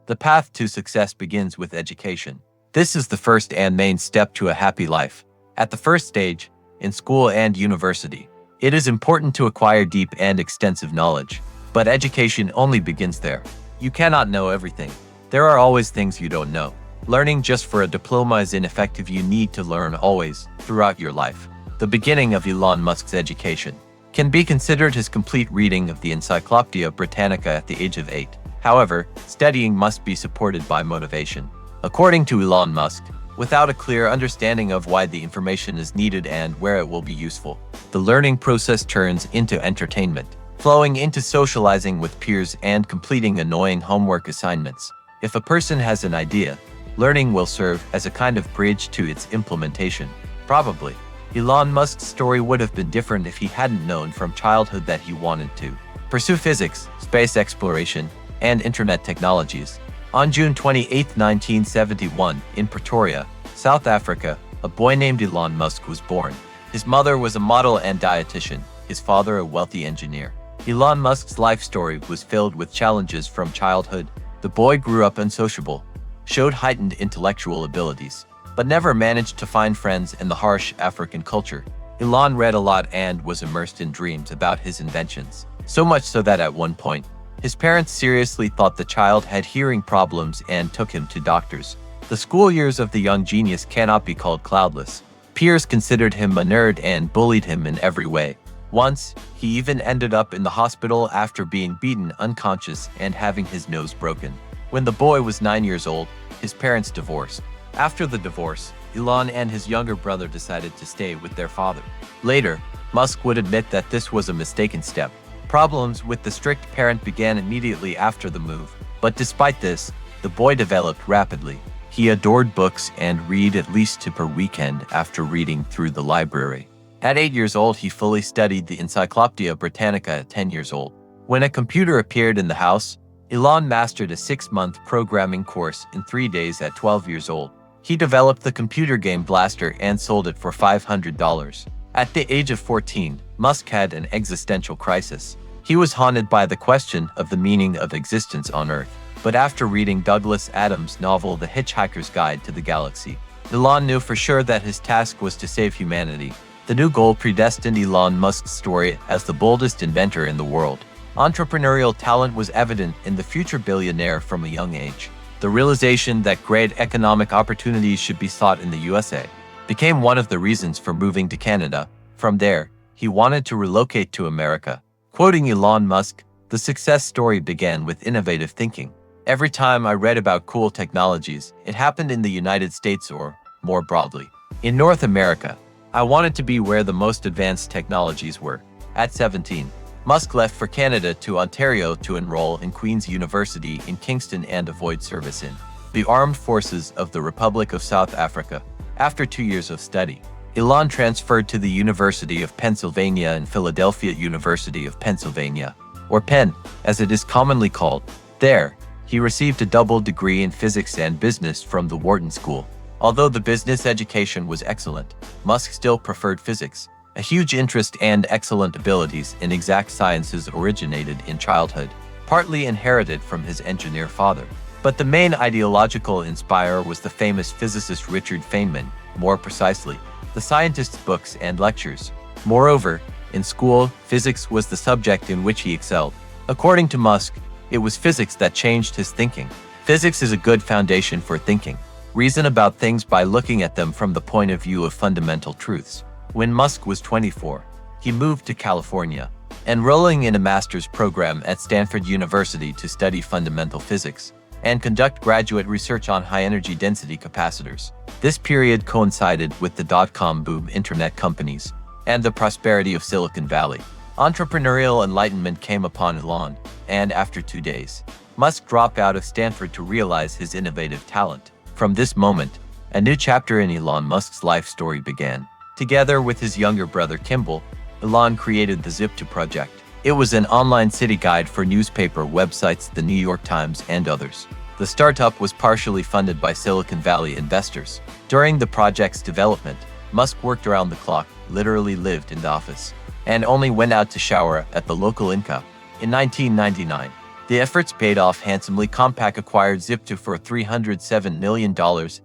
The path to success begins with education. This is the first and main step to a happy life. At the first stage, in school and university, it is important to acquire deep and extensive knowledge. But education only begins there. You cannot know everything. There are always things you don't know. Learning just for a diploma is ineffective. You need to learn always, throughout your life. The beginning of Elon Musk's education can be considered his complete reading of the Encyclopedia Britannica at the age of 8. However, studying must be supported by motivation. According to Elon Musk, without a clear understanding of why the information is needed and where it will be useful, the learning process turns into entertainment, flowing into socializing with peers and completing annoying homework assignments. If a person has an idea, learning will serve as a kind of bridge to its implementation. Probably, Elon Musk's story would have been different if he hadn't known from childhood that he wanted to pursue physics, space exploration, and internet technologies. On June 28, 1971, in Pretoria, South Africa, a boy named Elon Musk was born. His mother was a model and dietitian, his father a wealthy engineer. Elon Musk's life story was filled with challenges from childhood. The boy grew up unsociable, showed heightened intellectual abilities, but never managed to find friends in the harsh African culture. Elon read a lot and was immersed in dreams about his inventions, so much so that at one point, his parents seriously thought the child had hearing problems and took him to doctors. The school years of the young genius cannot be called cloudless. Peers considered him a nerd and bullied him in every way. Once, he even ended up in the hospital after being beaten unconscious and having his nose broken. When the boy was 9 years old, his parents divorced. After the divorce, Elon and his younger brother decided to stay with their father. Later, Musk would admit that this was a mistaken step. Problems with the strict parent began immediately after the move, but despite this, the boy developed rapidly. He adored books and read at least 2 per weekend after reading through the library. At 8 years old, he fully studied the Encyclopedia Britannica at 10 years old. When a computer appeared in the house, Elon mastered a 6-month programming course in 3 days at 12 years old. He developed the computer game Blaster and sold it for $500. At the age of 14, Musk had an existential crisis. He was haunted by the question of the meaning of existence on Earth. But after reading Douglas Adams' novel The Hitchhiker's Guide to the Galaxy, Elon knew for sure that his task was to save humanity. The new goal predestined Elon Musk's story as the boldest inventor in the world. Entrepreneurial talent was evident in the future billionaire from a young age. The realization that great economic opportunities should be sought in the USA became one of the reasons for moving to Canada. From there, he wanted to relocate to America. Quoting Elon Musk, the success story began with innovative thinking. Every time I read about cool technologies, it happened in the United States or, more broadly, in North America. I wanted to be where the most advanced technologies were. At 17, Musk left for Canada to Ontario to enroll in Queen's University in Kingston and avoid service in the Armed Forces of the Republic of South Africa. After 2 years of study, Elon transferred to the University of Pennsylvania and Philadelphia University of Pennsylvania, or Penn, as it is commonly called. There, he received a double degree in physics and business from the Wharton School. Although the business education was excellent, Musk still preferred physics. A huge interest and excellent abilities in exact sciences originated in childhood, partly inherited from his engineer father. But the main ideological inspirer was the famous physicist Richard Feynman, more precisely, the scientist's books and lectures. Moreover, in school, physics was the subject in which he excelled. According to Musk, it was physics that changed his thinking. Physics is a good foundation for thinking. Reason about things by looking at them from the point of view of fundamental truths. When Musk was 24, he moved to California, enrolling in a master's program at Stanford University to study fundamental physics and conduct graduate research on high-energy density capacitors. This period coincided with the dot-com boom internet companies and the prosperity of Silicon Valley. Entrepreneurial enlightenment came upon Elon, and after 2 days, Musk dropped out of Stanford to realize his innovative talent. From this moment, a new chapter in Elon Musk's life story began. Together with his younger brother Kimball, Elon created the Zip2 project. It was an online city guide for newspaper websites, the New York Times, and others. The startup was partially funded by Silicon Valley investors. During the project's development, Musk worked around the clock, literally lived in the office, and only went out to shower at the local Inca. In 1999, The efforts paid off handsomely. Compaq acquired Zip2 for $307 million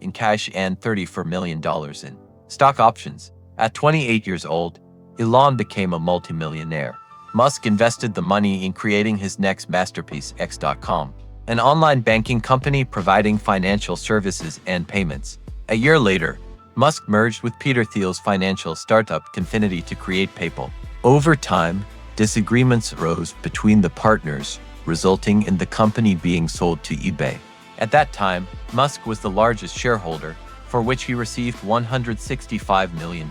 in cash and $34 million in stock options. At 28 years old, Elon became a multimillionaire. Musk invested the money in creating his next masterpiece, X.com, an online banking company providing financial services and payments. A year later, Musk merged with Peter Thiel's financial startup Confinity to create PayPal. Over time, disagreements arose between the partners, resulting in the company being sold to eBay. At that time, Musk was the largest shareholder, for which he received $165 million.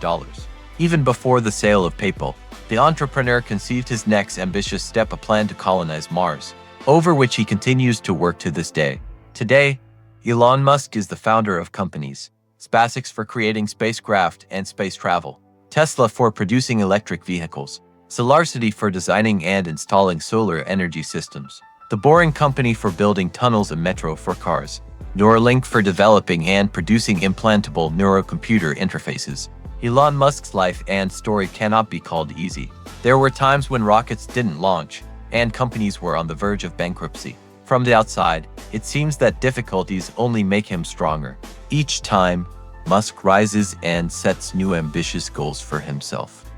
Even before the sale of PayPal, the entrepreneur conceived his next ambitious step, a plan to colonize Mars, over which he continues to work to this day. Today, Elon Musk is the founder of companies: SpaceX for creating spacecraft and space travel, Tesla for producing electric vehicles, SolarCity for designing and installing solar energy systems, The Boring Company for building tunnels and metro for cars, Neuralink for developing and producing implantable neurocomputer interfaces. Elon Musk's life and story cannot be called easy. There were times when rockets didn't launch, and companies were on the verge of bankruptcy. From the outside, it seems that difficulties only make him stronger. Each time, Musk rises and sets new ambitious goals for himself.